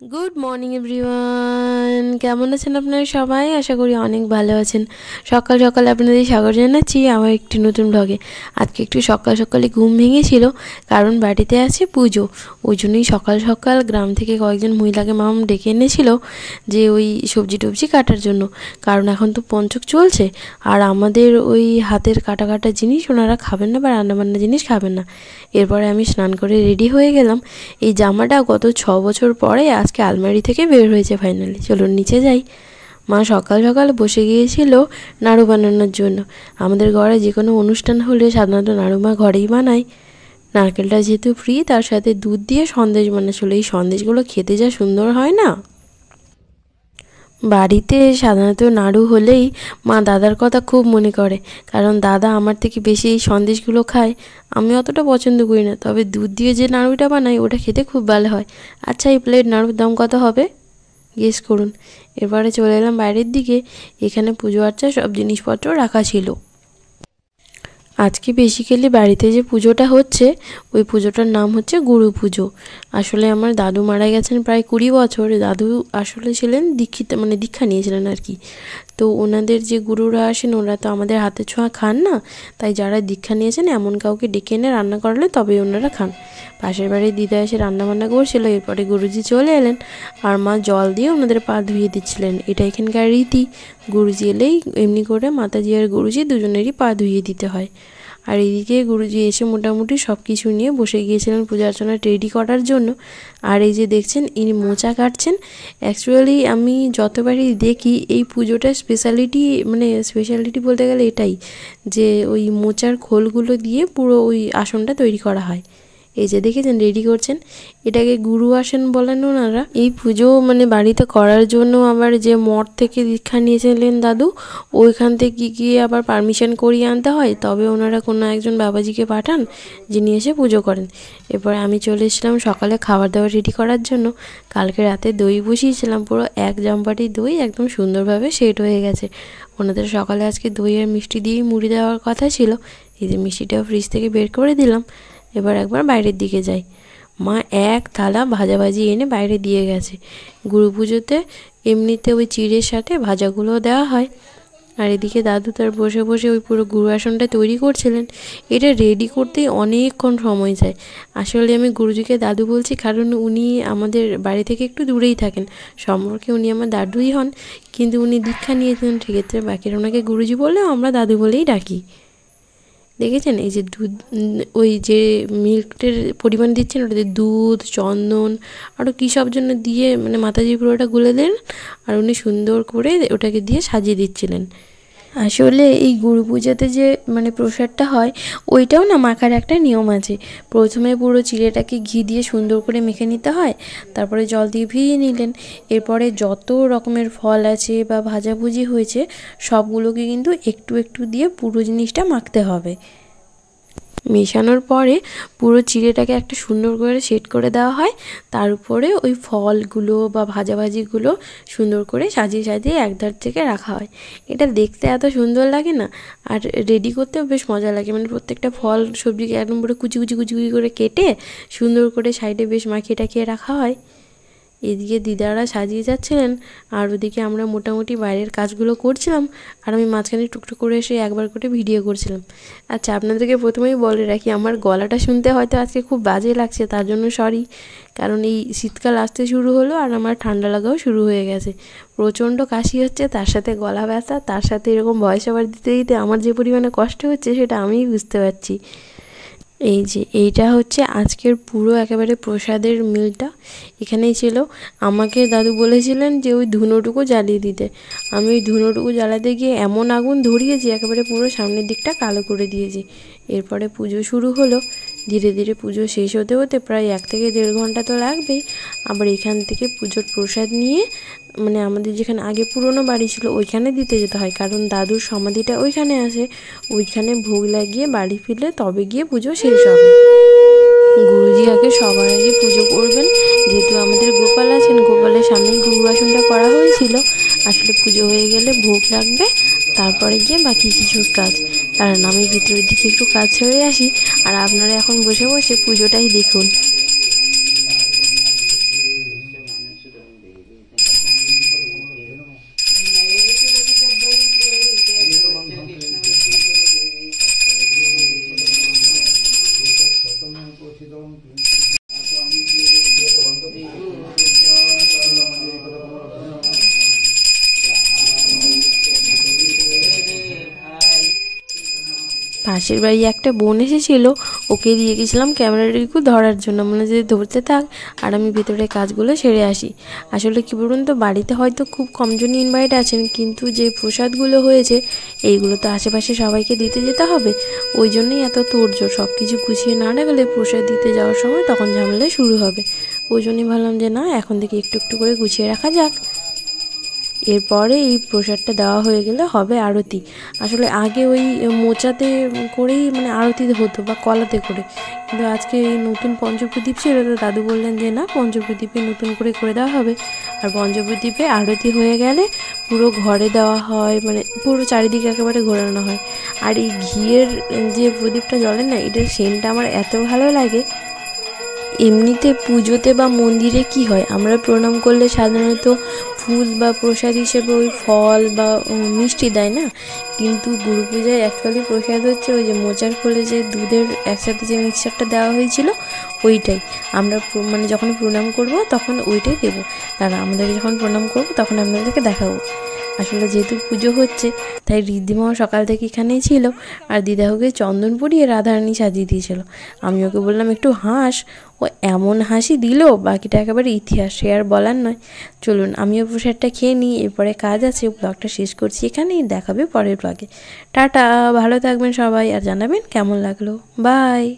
Good morning everyone, কেমন আছেন আপনারা সবাই? আশা করি অনেক ভালো আছেন। সকাল সকাল আপনাদের স্বাগত জানাচ্ছি আমার একটি নতুন ব্লগে। আজকে একটু সকাল সকালে ঘুম ভেঙেছিল, কারণ বাড়িতে আছে পুজো। ওই জন্যই সকাল সকাল গ্রাম থেকে কয়েকজন মহিলাকে মাম ডেকে এনেছিল যে ওই সবজি টবজি কাটার জন্য, কারণ এখন তো পঞ্চক চলছে। আর আমাদের ওই হাতের কাটা কাটা জিনিস ওনারা খাবেন না বা রান্নাবান্না জিনিস খাবেন না। এরপরে আমি স্নান করে রেডি হয়ে গেলাম। এই জামাটা গত 6 বছর পরে আজকে আলমারি থেকে বের হয়েছে ফাইনালি। চলুন নিচে যাই। মা সকাল সকাল বসে গিয়েছিল নাড়ু বানানোর জন্য। আমাদের ঘরে যে কোনো অনুষ্ঠান হলে সাধারণত নাড়ু মা ঘরেই বানায়। নারকেলটা যেহেতু ফ্রি, তার সাথে দুধ দিয়ে সন্দেশ বানাচ্ছিল। এই সন্দেশগুলো খেতে যা সুন্দর হয় না। বাড়িতে সাধারণত নাড়ু হলেই মা দাদার কথা খুব মনে করে, কারণ দাদা আমার থেকে বেশি এই সন্দেশগুলো খায়। আমি অতটা পছন্দ করি না, তবে দুধ দিয়ে যে নাড়ুটা বানাই ওটা খেতে খুব ভালো হয়। আচ্ছা, এই প্লেট নাড়ুর দাম কত হবে গেস করুন। এরপরে চলে এলাম বাইরের দিকে। এখানে পুজো আর্চা সব জিনিসপত্র রাখা ছিল। আজকে বেসিক্যালি বাড়িতে যে পুজোটা হচ্ছে, ওই পুজোটার নাম হচ্ছে গুরু পুজো। আসলে আমার দাদু মারা গেছেন প্রায় 20 বছর। দাদু আসলে ছিলেন দীক্ষিত, মানে দীক্ষা নিয়েছিলেন আর কি। তো ওনাদের যে গুরুরা আসেন, ওরা তো আমাদের হাতে ছোঁয়া খান না। তাই যারা দীক্ষা নিয়েছেন এমন কাউকে ডেকে এনে রান্না করালে তবে ওনারা খান। পাশের বাড়ির দিদা এসে রান্নাবান্না করছিল। এরপরে গুরুজি চলে এলেন, আর মা জল দিয়ে ওনাদের পা ধুয়ে দিচ্ছিলেন। এটা এখানকার রীতি। গুরুজি এলেই এমনি করে মাতাজি আর গুরুজি দুজনেরই পা ধুয়ে দিতে হয়। আর এদিকে গুরুজি এসে মোটামুটি সব কিছু নিয়ে বসে গিয়েছিলেন পূজা অর্চনা রেডি করার জন্য। আর এই যে দেখছেন, ইনি মোচা কাটছেন। অ্যাকচুয়ালি আমি যতবারই দেখি এই পুজোটার স্পেশালিটি বলতে গেলে এটাই, যে ওই মোচার খোলগুলো দিয়ে পুরো ওই আসনটা তৈরি করা হয়। এই যে দেখেছেন রেডি করছেন, এটাকে গুরু আসন বলেন ওনারা। এই পুজো বাড়িতে করার জন্য আবার যে মঠ থেকে দীক্ষা নিয়েছিলেন দাদু, ওইখান থেকে গিয়ে আবার পারমিশন করিয়ে আনতে হয়, তবে ওনারা কোনো একজন বাবাজিকে পাঠান যিনি এসে পুজো করেন। এরপরে আমি চলে এসেছিলাম সকালে খাবার দাবার রেডি করার জন্য। কালকে রাতে দই বসিয়েছিলাম, পুরো 1 জামবাটি দই একদম সুন্দরভাবে সেট হয়ে গেছে। ওনাদের সকালে আজকে দই আর মিষ্টি দিয়েই মুড়ি দেওয়ার কথা ছিল। এই যে মিষ্টিটাও ফ্রিজ থেকে বের করে দিলাম। এবার একবার বাইরের দিকে যাই। মা এক থালা ভাজাভাজি এনে বাইরে দিয়ে গেছে। গুরু পুজোতে এমনিতে ওই চিড়ের সাথে ভাজাগুলো দেওয়া হয়। আর এদিকে দাদু তার বসে বসে ওই পুরো গুরু আসনটা তৈরি করছিলেন। এটা রেডি করতেই অনেকক্ষণ সময় যায়। আসলে আমি গুরুজিকে দাদু বলছি, কারণ উনি আমাদের বাড়ি থেকে একটু দূরেই থাকেন। সম্পর্কে উনি আমার দাদুই হন, কিন্তু উনি দীক্ষা নিয়েছেন সেক্ষেত্রে বাকিরা ওনাকে গুরুজি বললেও আমরা দাদু বলেই ডাকি। দেখেছেন এই যে দুধ, ওই যে মিল্কের পরিমাণ দিচ্ছেন, ওটাতে দুধ, চন্দন আরও কী সব জন্য দিয়ে মাতাজি পুরোটা গুলে দেন, আর উনি সুন্দর করে ওটাকে দিয়ে সাজিয়ে দিচ্ছিলেন। আসলে এই গুরু পূজাতে যে প্রসাদটা হয়, ওইটাও না মাখার একটা নিয়ম আছে। প্রথমে পুরো চিড়েটাকে ঘি দিয়ে সুন্দর করে মেখে নিতে হয়, তারপরে জল দিয়ে ভিজিয়ে নিলেন। এরপরে যত রকমের ফল আছে বা ভাজাভুজি হয়েছে সবগুলোকে কিন্তু একটু একটু দিয়ে পুরো জিনিসটা মাখতে হবে। মেশানোর পরে পুরো চিড়েটাকে একটা সুন্দর করে সেট করে দেওয়া হয়। তার উপরে ওই ফলগুলো বা ভাজাভাজিগুলো সুন্দর করে সাজিয়ে সাজিয়ে একধার থেকে রাখা হয়। এটা দেখতে এত সুন্দর লাগে না, আর রেডি করতেও বেশ মজা লাগে। প্রত্যেকটা ফল সবজিকে একদম পুরো কুচি কুচি কুচি কুচি করে কেটে সুন্দর করে সাইডে বেশ মাখিয়ে টাখিয়ে রাখা হয়। এদিকে দিদারা সাজিয়ে যাচ্ছিলেন, আর ওদিকে আমরা মোটামুটি বাইরের কাজগুলো করছিলাম, আর আমি মাঝখানে টুকটুক করে এসে একবার করে ভিডিও করছিলাম। আচ্ছা, আপনাদেরকে প্রথমেই বলে রাখি, আমার গলাটা শুনতে হয়তো আজকে খুব বাজে লাগছে, তার জন্য সরি। কারণ এই শীতকাল আসতে শুরু হলো আর আমার ঠান্ডা লাগাও শুরু হয়ে গেছে। প্রচণ্ড কাশি হচ্ছে, তার সাথে গলা ব্যথা, তার সাথে এরকম ভয়েস ওভার দিতে দিতে আমার যে পরিমাণে কষ্ট হচ্ছে সেটা আমিই বুঝতে পারছি। এই যে এইটা হচ্ছে আজকের পুরো একেবারে প্রসাদের মিলটা এখানেই ছিল। আমাকে দাদু বলেছিলেন যে ওই ধুনোটুকু জ্বালিয়ে দিতে। আমি ওই ধুনোটুকু জ্বালাতে গিয়ে এমন আগুন ধরিয়েছি, একেবারে পুরো সামনের দিকটা কালো করে দিয়েছি। এরপরে পুজো শুরু হলো। ধীরে ধীরে পুজো শেষ হতে হতে প্রায় 1 থেকে 1.5 ঘন্টা তো লাগবেই। আবার এখান থেকে পুজোর প্রসাদ নিয়ে আমাদের যেখানে আগে পুরনো বাড়ি ছিল ওইখানে দিতে যেতে হয়, কারণ দাদুর সমাধিটা ওইখানে আছে। ওইখানে ভোগ লাগিয়ে বাড়ি ফিরলে তবে গিয়ে পুজো শেষ হবে। গুরুজি আগে সবার আগে পুজো করবেন, যেহেতু আমাদের গোপাল আছেন, গোপালের সামনেই গুরু আসনটা করা হয়েছিল। আসলে পুজো হয়ে গেলে ভোগ লাগবে, তারপরে গিয়ে বাকি কিছু কাজ। কারণ আমি ভিতরের দিকে একটু কাজ ছেড়ে আসি, আর আপনারা এখন বসে বসে পুজোটাই দেখুন। পাশের বাড়ি একটা বোন এসেছিল, ওকে দিয়ে গেছিলাম ক্যামেরাটিকে ধরার জন্য, মানে যে ধরতে থাক আর আমি ভেতরে কাজগুলো সেরে আসি। আসলে কী বলুন তো, বাড়িতে হয়তো খুব কমজনই ইনভাইট আছেন, কিন্তু যে প্রসাদগুলো হয়েছে এইগুলো তো আশেপাশে সবাইকে দিতে যেতে হবে, ওই জন্যই এত তোড়জোড়। সব কিছু গুছিয়ে না রাখলে প্রসাদ দিতে যাওয়ার সময় তখন ঝামেলা শুরু হবে। ওই জন্যই ভাবলাম যে না, এখন থেকে একটু একটু করে গুছিয়ে রাখা যাক। এরপরে এই প্রসাদটা দেওয়া হয়ে গেলে হবে আরতি। আসলে আগে ওই মোচাতে করেই মানে আরতি হতো বা কলাতে করে, কিন্তু আজকে এই নতুন পঞ্চপ্রদীপ ছিল, তো দাদু বললেন যে না, পঞ্চপ্রদীপে নতুন করে দেওয়া হবে। আর পঞ্চপ্রদীপে আরতি হয়ে গেলে পুরো ঘরে দেওয়া হয়, মানে পুরো চারিদিকে একেবারে ঘোরানো হয়। আর এই ঘিয়ের যে প্রদীপটা জ্বলে না, এটার সেন্টটা আমার এত ভালো লাগে। এমনিতে পুজোতে বা মন্দিরে কি হয়, আমরা প্রণাম করলে সাধারণত ফুল বা প্রসাদ হিসেবে ওই ফল বা মিষ্টি দেয় না, কিন্তু গুরু পূজায় অ্যাকচুয়ালি প্রসাদ হচ্ছে ওই যে মোচার খোলে যে দুধের একসাথে যে মিক্সচারটা দেওয়া হয়েছিল ওইটাই। আমরা মানে যখন প্রণাম করব তখন ওইটাই দেবো। তারা আমাদেরকে যখন প্রণাম করবো তখন আপনাদেরকে দেখাবো। আসলে যেহেতু পুজো হচ্ছে তাই ঋদ্ধিমাও সকাল থেকে এখানেই ছিল, আর দিদাকে চন্দন পরিয়ে রাধারানী সাজিয়ে দিয়েছিল। আমি ওকে বললাম একটু হাস, ও এমন হাসি দিল, বাকিটা একেবারে ইতিহাস, সে আর বলার নয়। চলুন আমিও প্রসাদটা খেয়ে নিই, এরপরে কাজ আছে। ব্লগটা শেষ করছি এখানেই, দেখাবে পরের ব্লগে। টাটা, ভালো থাকবেন সবাই, আর জানাবেন কেমন লাগলো। বাই।